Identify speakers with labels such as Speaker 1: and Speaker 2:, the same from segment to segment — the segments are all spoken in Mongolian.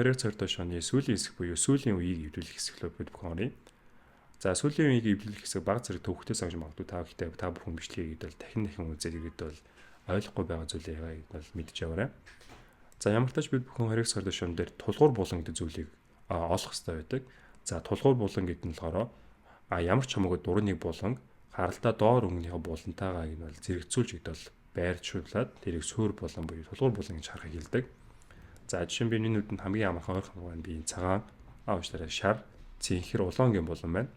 Speaker 1: Хоёр цагт шоны сүүлийн хэсэг буюу сүүлийн үеийг эвлүүлэх хэсэг рүү бид бүхэн оръё. За сүүлийн үеийг эвлүүлэх хэсэг баг зэрэг төвхтэй санаж магадгүй та гэхдээ та бүхэн бичлэгийг бол дахин үзээд ирээд бол ойлгохгүй байгаа зүйлээ бол мэдж яваарай. За ямар ч тач бид бүхэн хоёр цагт шон дээр тулгуур булан гэдэг зүйлийг олох хэрэгтэй байдаг. За тулгуур булан гэдэг нь болохоор ямар ч хамаагүй дурныг булан харалтаа доор өнгөнийхөө булантайгаа энэ бол зэрэгцүүлж идэл байршуулад тэрийг суур булан буюу тулгуур булан гэж харахыг хэлдэг. За жишээ нь биний нүдэнд хамгийн амархан ойрхон байна. Би цагаан уучлаарай шар, цэнхэр, улаангийн булан байна.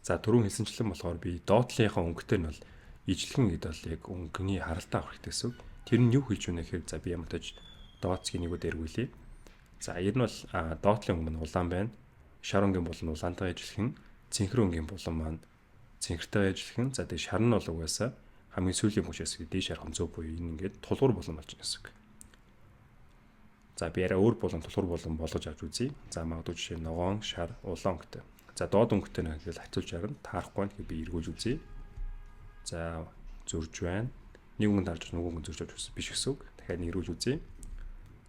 Speaker 1: За түрүүн хэлсэнчлэн болохоор би доотлынхаа өнгөтэй нь бол ижлэгэн гэдэг бол яг өнгөний харалтаа авах хэрэгтэй гэсэн. Тэр нь юу хэлж байна гэхээр за би ямар тач дооцгийн нэгүүд эргүүлье. За ер нь бол доотлын өнгө нь улаан байна. Шар өнгийн булан улаантайгаа ижлэгэн, цэнхэр өнгийн булан маань цэнхэртэйгээ ижлэгэн. За тэгээ шар нь бол угаасаа хамгийн сүүлийн хүчээс дээш харах зөв буюу энэ ингээд тулгуур булан болж байна гэсэн. За би арай өөр булан тулгуур булан болгож авч үзье. За магадгүй жишээ нь ногоон, шар, улаан өнгөтэй. За доод өнгөтэй нь хэлбэл хацуулж харна. Таарахгүй нь би эргүүлж үзье. За зурж байна. Нэг өнгөнд харж нөгөө өнгөнд зурж авч биш гэсэн үг. Дахиад нэрүүлж үзье.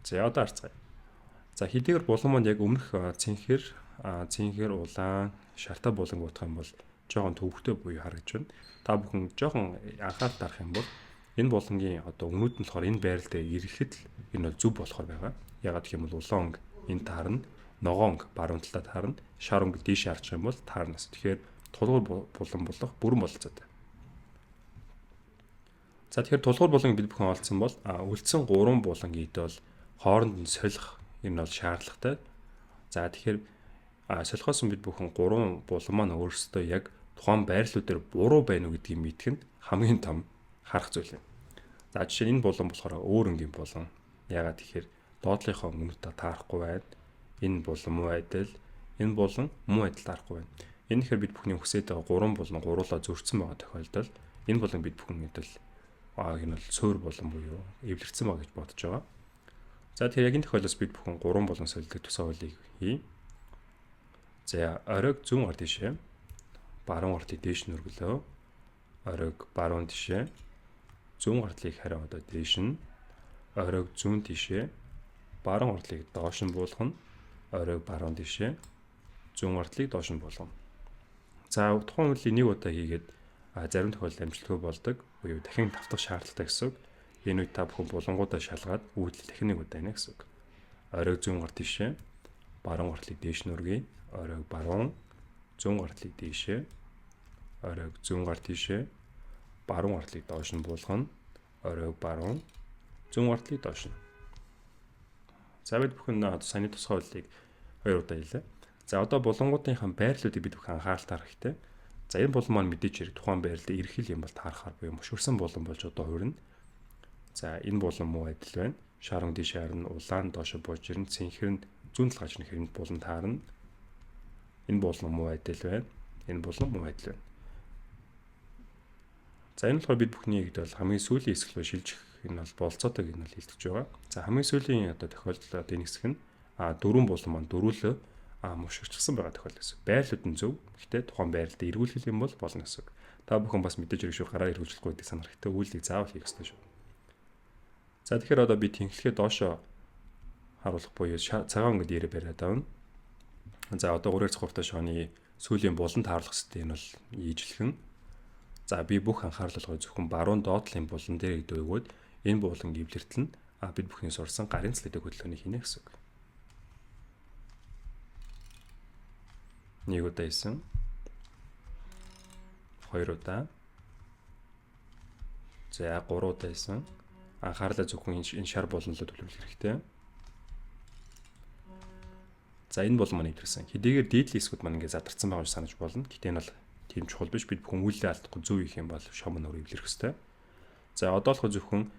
Speaker 1: За одоо харцгаая. За хэдийгээр булан манд яг өмнөх цэнхэр, улаан, шартай булан гутах юм бол жоохон төвхтэй буюу харагдж байна. Та бүхэн жоохон анхаарал тарах юм бол энэ булангийн одоо өмнөд нь болохоор энэ байралтай ирэхэд л энэ бол зөв болохоор байгаа. Ягаад гэх юм бол улаан өнгө энэ таарна, ногоон өнгө баруун талаа таарна, шар өнгө дээш харчих юм бол таарнаас. Тэгэхээр тулгуур булан болох бүрэн бололцоотой. За тэгэхээр тулгуур буланг бид бүхэн олцсон бол үлдсэн 3 булангийн ид бол хооронд нь солих юм бол шаардлагатай. За тэгэхээр солихоос бид бүхэн 3 булан маань өөрсдөө яг тухайн байрлал дээр буруу байна уу гэдгийг мэдэх нь хамгийн том харах зүйл юм. За жишээ нь энэ булан болохоор өөр өнгийн булан. Ягаад тэгэхээр доотлынхоо өнгөтэй таарахгүй байна. Энэ булан муу адил, энэ булан муу адил таарахгүй байна. Энэ ихээр бид бүхний хүсээд байгаа 3 булан гуруулаа зөрчсөн байгаа тохиолдолд энэ булан бид бүхэн хэдэл энэ бол суур булан буюу эвлэгдсэн байгаа гэж бодож байгаа. За тэгэхээр яг энэ тохиолдолд бид бүхэн 3 булан солидог тусаа хуулийг хий. За оройг зүүн гар тишээ, баруун гартыг дээш нь өргөлөө. Оройг баруун тишээ, зүүн гартлыг харин одоо дээш нь, оройг зүүн тишээ, баруун гартлыг доош нь буулгана. Оройг баруун тишээ, зүүн гартлыг доош нь буулгана. За тухайн үйлийг нэг удаа хийгээд зарим тохиолдолд амжилтгүй болдог. Буюу дахин давтах шаардлагатай гэсэн үг. Энэ үед та бүхэн булангуудаа шалгаад үйлдэл дахин нэг удаа хийнэ гэсэн үг. Оройг зүүн гарт тишээ, баруун гартлыг дээш нь өргөе. Оройг баруун, зүүн гартлыг дээшээ, оройг зүүн гарт тишээ, баруун гартлыг доош нь буулгана. Оройг баруун, зүүн гартлыг доош нь. За бид бүхэн саяны тусгай хуулийг 2 удаа хийлээ. За одоо булангуудынхаа байрлалуудыг бид бүхэн анхаарал тавих хэрэгтэй. За энэ булан маань мэдээж хэрэг тухайн байрлалд ирэх юм бол таарахаар буюу мөшгөрсөн булан болж одоо хувирна. За энэ булан муу адил байна. Шаран дээш харна, улаан доошо бууж ирнэ, цэнхэр нь зүүн талгаж нь хэрэнд булан таарна. Энэ булан муу адил байна. Энэ булан муу адил байна. За энэ болохоор бид бүхний хэд бол хамгийн сүүлийн хэсэг рүү шилжих энэ бол болцоотой гэж нь хэлж байгаа. За хамгийн сүүлийн одоо тохиолдолд энэ хэсэг нь 4 булан маань дөрүүлөө мушгирчсан байгаа тохиолдол гэсэн. Байрлууд нь зөв. Гэхдээ тухайн байрлалд эргүүлэх юм бол болно гэсэн. Та бүхэн бас мэдээж хэрэг шүү гараар эргүүлжлэхгүй гэдэг санах хэрэгтэй. Үйлдэл заавал хийх ёстой шүү. За тэгэхээр одоо би тэнхлэхэд доошоо харуулах буюу цагаан өнгөд ирээ бариад авна. За одоо 3-р цохортой шооны сүүлийн булан таарлах хэсэг нь бол ийжлэхэн. За би бүх анхаарлалгаа зөвхөн баруун доотлын булан дээр өгөөд энэ булан эвлэртэл нь бид бүхний сурсан гарын цэлэдэг хөдөлгөөнийг хийнэ гэсэн үг. Нэг удаа хийсэн. 2 удаа. За 3 удаа хийсэн. Анхаарлаа зөвхөн энэ шар булан руу төлөвлөх хэрэгтэй. За энэ бол маань эвдэрсэн. Хэдийгээр дээдлийн хэсгүүд маань ингээд задарсан байгаа гэж санаж болно. Гэтэ энэ бол тийм чухал биш. Бид бүхэн үйлдэл алдахгүй зөв их юм бол шом нөр эвлэрэх хэрэгтэй. За одоо л зөвхөн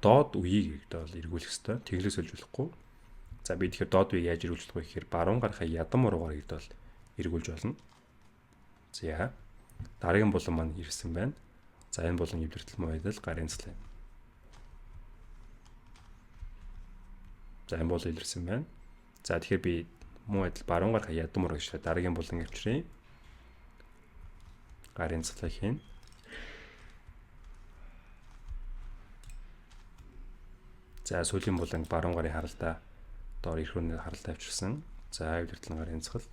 Speaker 1: доод үеийг бол эргүүлэх хэрэгтэй. Тэглээс сольжуулахгүй. За би тэгэхээр доод үеийг яаж эргүүлж болох вэ гэхээр баруун гарахаа ядам руугаар бол эргүүлж болно. За дараагийн булан маань ирсэн байна. За энэ булан эвдэртэл муу байдал гарын цэлээ. За энэ бол илэрсэн байна. За тэгэхээр би муу адил баруун гарах ядам руу гэж дараагийн булан авчиръя. Гарын цэлээ хийн. За сүүлийн буланг баруун гарын харалтаа доор ирэх үнээр харалт авчирсан. За эвдэртлэн гарын цэцгэл.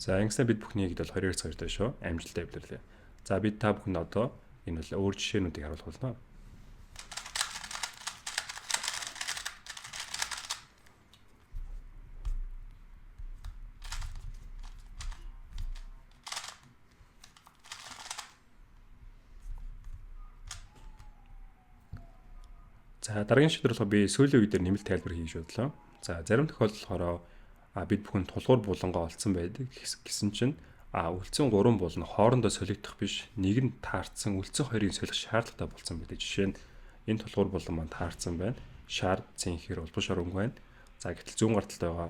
Speaker 1: За ингэснээр бид бүхнийг бол 2x 2 дээр шүү. Амжилттай эвдэрлээ. За бид та бүхэнд одоо энэ бол өөр жишээнүүдийг харуулах болно. За дараагийн шийдвэр болохоор би сүүлийн үед нэмэлт тайлбар хийж бодлоо. За зарим тохиолдолд болохоор бид бүхэн тулгуур булангоо олцсон байдаг гэсэн чинь үлдсэн 3 булан хоорондоо солигдох биш, нэг нь таарсан, үлдсэн хоёрыг солих шаардлагатай болсон байдаг. Жишээ нь энэ тулгуур булан маань таарсан байна. Шар цэнхэр улбал шар өнгө байна. За гэтэл зүүн гар талд байгаа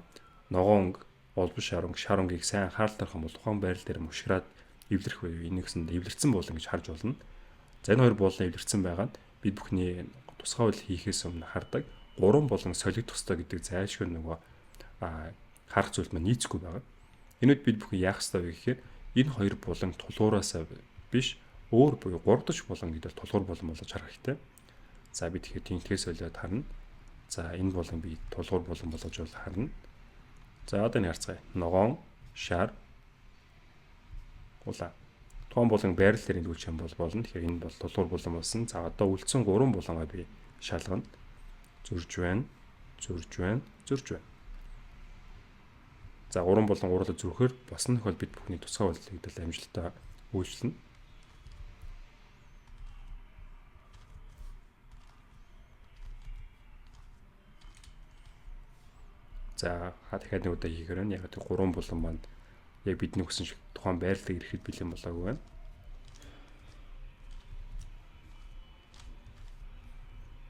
Speaker 1: ногоон өнгө, улбал шар өнгөийг сайн анхаарал тавих юм бол тухайн байрал дээр мушраад эвлэрэх үе энэгэсэнд эвлэрсэн булан гэж харж болно. За энэ хоёр булан эвлэрсэн байгаа нь бид бүхний тусгай үйл хийхээс өмнө хардаг 3 булан солигдох ёстой гэдэг зайлшгүй нөгөө харах зүйлд маань нийцэхгүй байгаа. Энэд бид бүхэн яах ёстой вэ гэхээр энэ хоёр булан тулгуураасаа биш өөр буюу 3 дахь булан гэдэг тулгуур булан болгож харах хэрэгтэй. За бид тэгэхээр тэнхээс солиод харна. За энэ булан би тулгуур булан болгож харна. За одоо энэ харцгаая. Ногоон, шар, улаан. Тухайн булан байрал дээр илгүүлж юм бол болно. Тэгэхээр энэ бол тулгуур булан болсон. За одоо үлдсэн 3 булангаа би шалгана. Зөрж байна. За 3 булан гурлаа зүрхээр босно тохиол бид бүхний тусгай үйлдэл хийдэл амжилттай үйлчлэнэ. За дахиад нэг удаа хийхээр нь яг 3 булан маань яг бидний хүсэн шиг тухайн байрлалыг ирэхэд бэлэн болоогүй байна.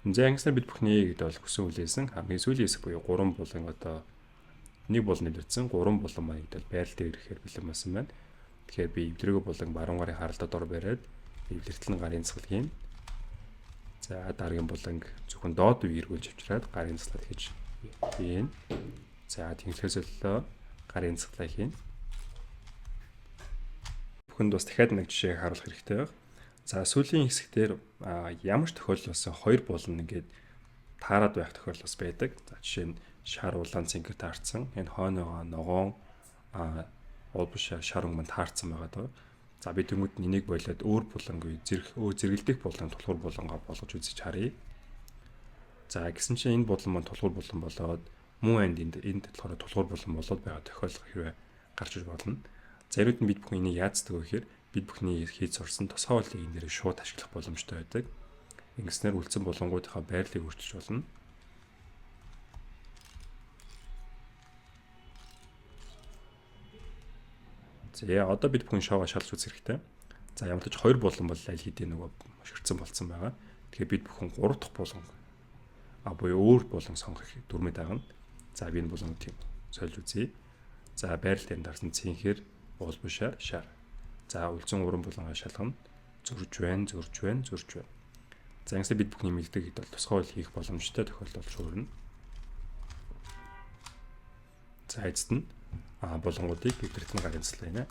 Speaker 1: За ингэснээр бид бүхний гэдэг бол хүсэн үлээсэн хамгийн сүүлийн хэсэг буюу 3 булан одоо нэг булан нэвтэрсэн 3 булан маань гэдэг байрал дээр ирэхээр бэлэн болсон байна. Тэгэхээр би эвдрэгөө булан баруун гарын харалтаа дор бариад эвдэртлэн гарын цэцгэл хийн. За дараагийн буланг зөвхөн доод үе эргүүлж авчираад гарын цэцгэлээ хийж хийн. За тэнхлээс өлөө гарын цэцгэлээ хийн. Бүхэнд бас дахиад нэг жишээг харуулах хэрэгтэй байна. За сүүлийн хэсэгтэр ямар ч тохиолдол болсон 2 булан ингээд таарад байх тохиолдол бас байдаг. За жишээ нь шар улаан цэнгэр таарсан. Энэ хойноогоо ногоон улбал шар өнгө мань таарсан байгаа даа. За бид тэнгууд энийг болоод өөр булангүй зэрэгэлдэх булан тулгуур булангоо болгож үзэж харъя. За гэсэн чинь энэ булан мань тулгуур булан болоод мөн энд болохоор тулгуур булан болоод байгаа тохиолдол хэрвээ гарч иж болно. За энэнд нь бид бүхэн энийг яацдаг вэ гэхээр бид бүхний хийж сурсан тусгай үйлдэлийг энэ дээр шууд ашиглах боломжтой байдаг. Ингэснээр үлдсэн булангуудынхаа байрлалыг өөрчилж болно. За одоо бид бүхэн шоуга шалж үзэх хэрэгтэй. За ямар ч 2 булан бол аль хэдийн нөгөө ширцэн болцсон байгаа. Тэгэхээр бид бүхэн 3 дахь булан буюу өөр булан сонгох дүрмэд байгаа нь. За би энэ булан тийм сольж үзье. За байрал дээр дарсан цэнхэр улбал шар. За үлдсэн 3 булангаа шалгана. Зөрж байна. За ингэсээ бид бүхний мэддэг хэд бол тусгай үйл хийх боломжтой тохиолдол шуурна. За эцэст нь булангуудыг эвдэртлэн гарын цэцлээ нэ.